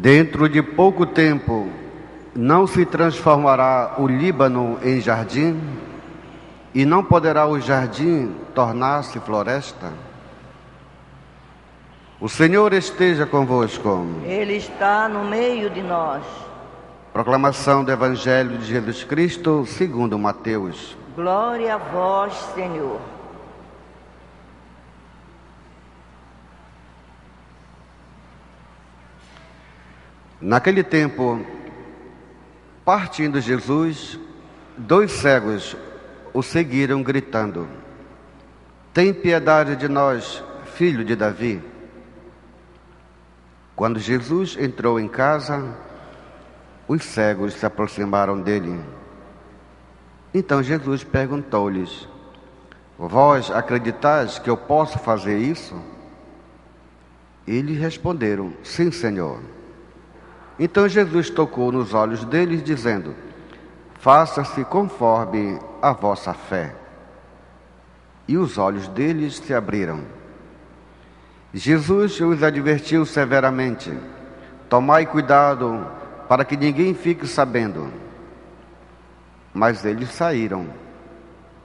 Dentro de pouco tempo, não se transformará o Líbano em jardim, e não poderá o jardim tornar-se floresta? O Senhor esteja convosco. Ele está no meio de nós. Proclamação do Evangelho de Jesus Cristo segundo Mateus. Glória a vós, Senhor. Naquele tempo, partindo Jesus, 2 cegos o seguiram gritando: tem piedade de nós, filho de Davi. Quando Jesus entrou em casa, os cegos se aproximaram dele. Então Jesus perguntou-lhes: vós acreditais que eu posso fazer isso? Eles responderam: sim, Senhor. Então Jesus tocou nos olhos deles, dizendo: faça-se conforme a vossa fé. E os olhos deles se abriram. Jesus os advertiu severamente: tomai cuidado para que ninguém fique sabendo. Mas eles saíram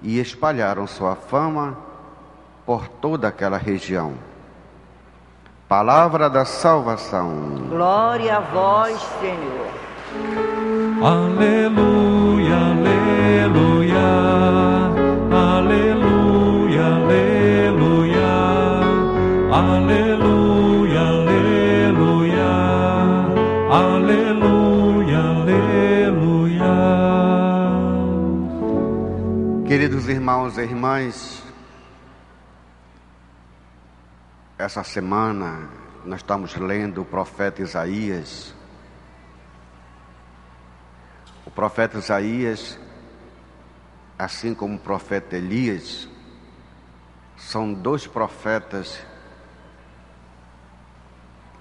e espalharam sua fama por toda aquela região. Palavra da salvação. Glória a vós, Senhor. Aleluia, aleluia, aleluia, aleluia, aleluia, aleluia, aleluia, aleluia. Queridos irmãos e irmãs, essa semana nós estamos lendo o profeta Isaías. O profeta Isaías, assim como o profeta Elias, são 2 profetas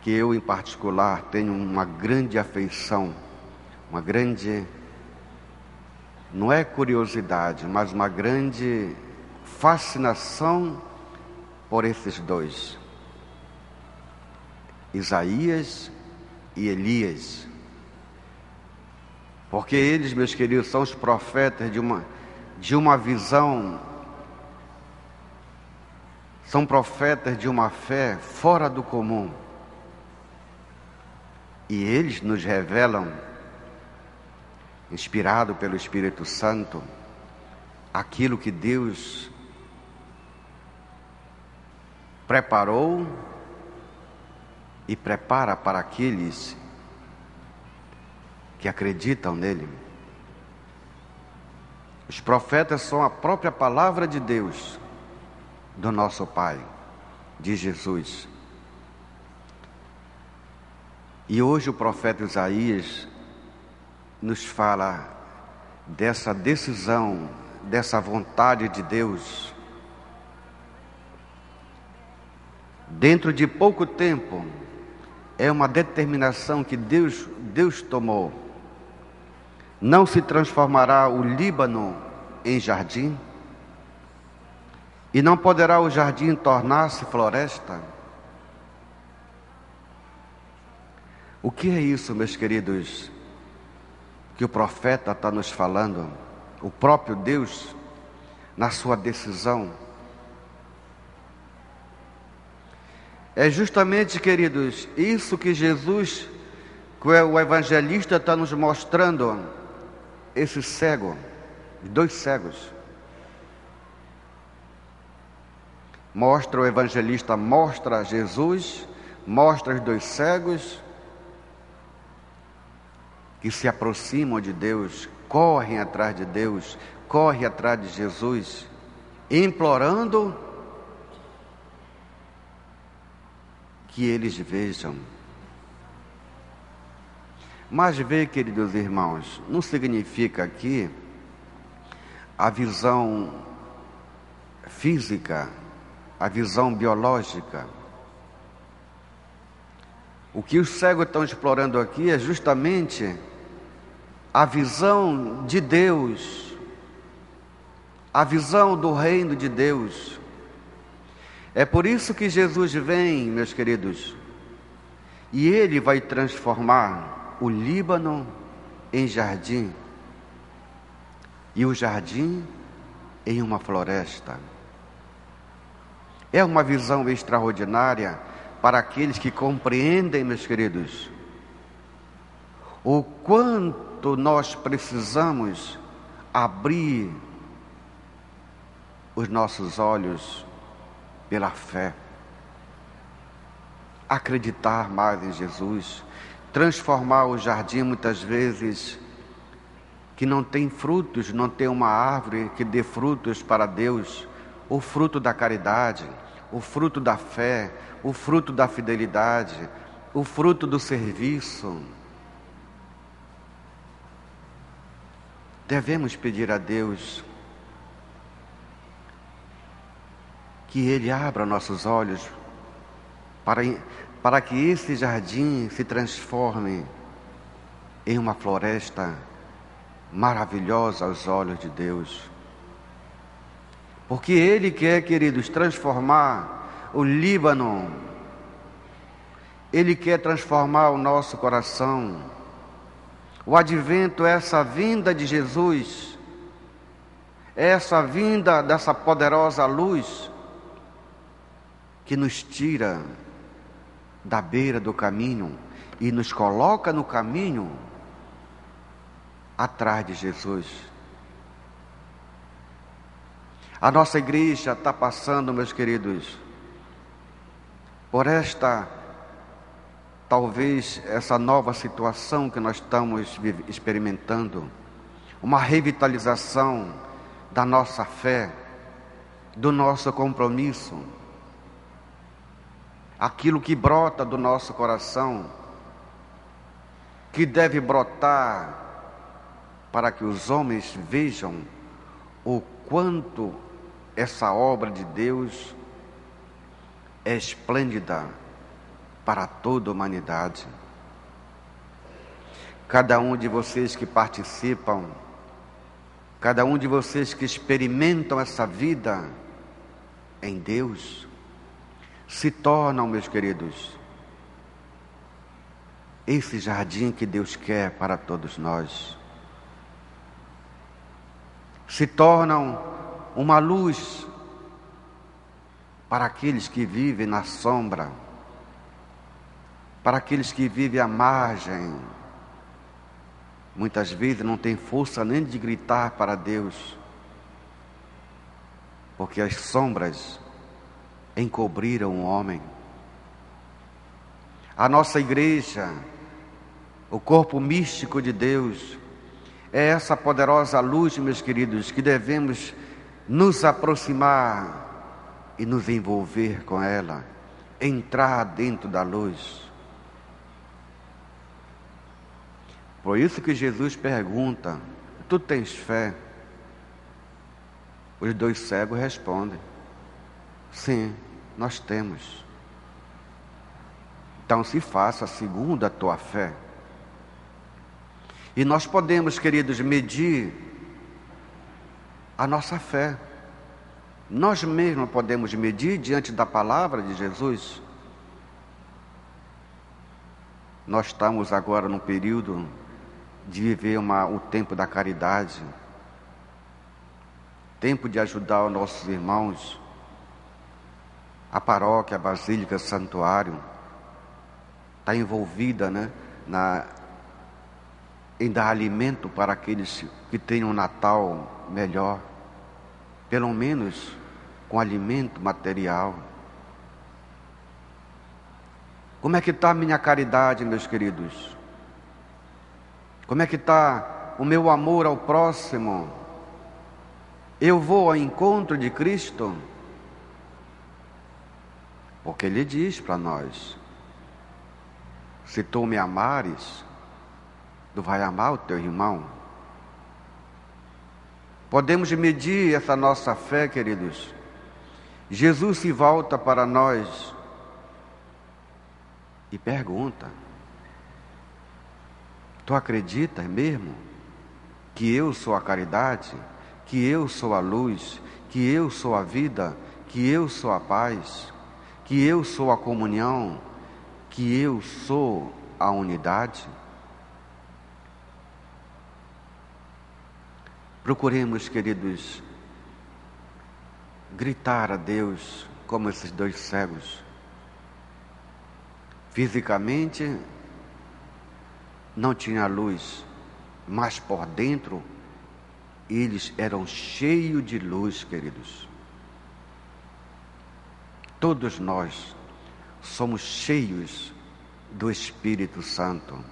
que eu, em particular, tenho uma grande afeição, uma grande, não é curiosidade, mas uma grande fascinação por esses 2. Isaías e Elias, porque eles, meus queridos, são os profetas de uma visão, são profetas de uma fé fora do comum, e eles nos revelam, inspirado pelo Espírito Santo, aquilo que Deus preparou e prepara para aqueles que acreditam nele. Os profetas são a própria palavra de Deus, do nosso Pai, de Jesus. E hoje o profeta Isaías nos fala dessa decisão, dessa vontade de Deus. Dentro de pouco tempo, é uma determinação que Deus tomou. Não se transformará o Líbano em jardim, e não poderá o jardim tornar-se floresta. O que é isso, meus queridos, que o profeta está nos falando? O próprio Deus, na sua decisão. É justamente, queridos, isso que Jesus, que o evangelista está nos mostrando, esse cego, 2 cegos. Mostra o evangelista, mostra Jesus, mostra os 2 cegos que se aproximam de Deus, correm atrás de Deus, correm atrás de Jesus, implorando que eles vejam. Mas ver, queridos irmãos, não significa aqui a visão física, a visão biológica. O que os cegos estão explorando aqui é justamente a visão de Deus, a visão do reino de Deus. É por isso que Jesus vem, meus queridos, E Ele vai transformar o Líbano em jardim e o jardim em uma floresta. É uma visão extraordinária para aqueles que compreendem, meus queridos, o quanto nós precisamos abrir os nossos olhos pela fé, acreditar mais em Jesus, transformar o jardim muitas vezes que não tem frutos, não tem uma árvore que dê frutos para Deus, o fruto da caridade, o fruto da fé, o fruto da fidelidade, o fruto do serviço. Devemos pedir a Deus que Ele abra nossos olhos para que esse jardim se transforme em uma floresta maravilhosa aos olhos de Deus. Porque Ele quer, queridos, transformar o Líbano, Ele quer transformar o nosso coração. O advento é essa vinda de Jesus, é essa vinda dessa poderosa luz que nos tira da beira do caminho e nos coloca no caminho atrás de Jesus. A nossa igreja está passando, meus queridos, por talvez essa nova situação que nós estamos experimentando, uma revitalização da nossa fé, do nosso compromisso, aquilo que brota do nosso coração, que deve brotar para que os homens vejam o quanto essa obra de Deus é esplêndida para toda a humanidade. Cada um de vocês que participam, cada um de vocês que experimentam essa vida em Deus, se tornam, meus queridos, esse jardim que Deus quer para todos nós. Se tornam uma luz para aqueles que vivem na sombra, para aqueles que vivem à margem. Muitas vezes não tem força nem de gritar para Deus, porque as sombras encobriram o homem. A nossa igreja, o corpo místico de Deus, é essa poderosa luz, meus queridos, que devemos nos aproximar e nos envolver com ela, entrar dentro da luz. Por isso que Jesus pergunta: tu tens fé? Os dois cegos respondem: sim, nós temos. Então se faça segundo a tua fé. E nós podemos, queridos, medir a nossa fé. Nós mesmos podemos medir diante da palavra de Jesus. Nós estamos agora num período de viver o tempo da caridade, tempo de ajudar os nossos irmãos. A paróquia, a basílica, o santuário está envolvida, em dar alimento para aqueles que tenham um Natal melhor, pelo menos com alimento material. Como é que está a minha caridade, meus queridos? Como é que está o meu amor ao próximo? Eu vou ao encontro de Cristo? Porque Ele diz para nós: se tu me amares, tu vai amar o teu irmão. Podemos medir essa nossa fé, queridos. Jesus se volta para nós e pergunta: tu acreditas mesmo que eu sou a caridade, que eu sou a luz, que eu sou a vida, que eu sou a paz, que eu sou a comunhão, que eu sou a unidade? Procuremos, queridos, gritar a Deus como esses dois cegos. Fisicamente não tinha luz, mas por dentro eles eram cheios de luz, queridos. Todos nós somos cheios do Espírito Santo.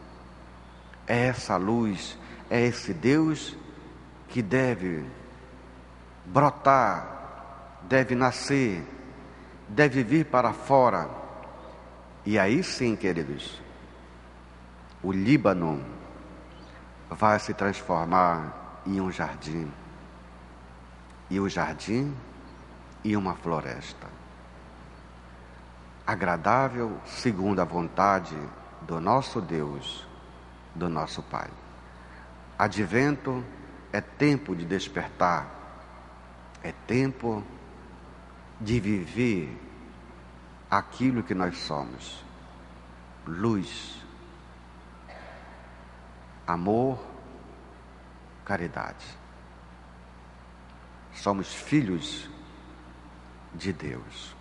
É essa luz, é esse Deus que deve brotar, deve nascer, deve vir para fora. E aí sim, queridos, o Líbano vai se transformar em um jardim, e o jardim em uma floresta, agradável segundo a vontade do nosso Deus, do nosso Pai. Advento é tempo de despertar, é tempo de viver aquilo que nós somos: luz, amor, caridade. Somos filhos de Deus.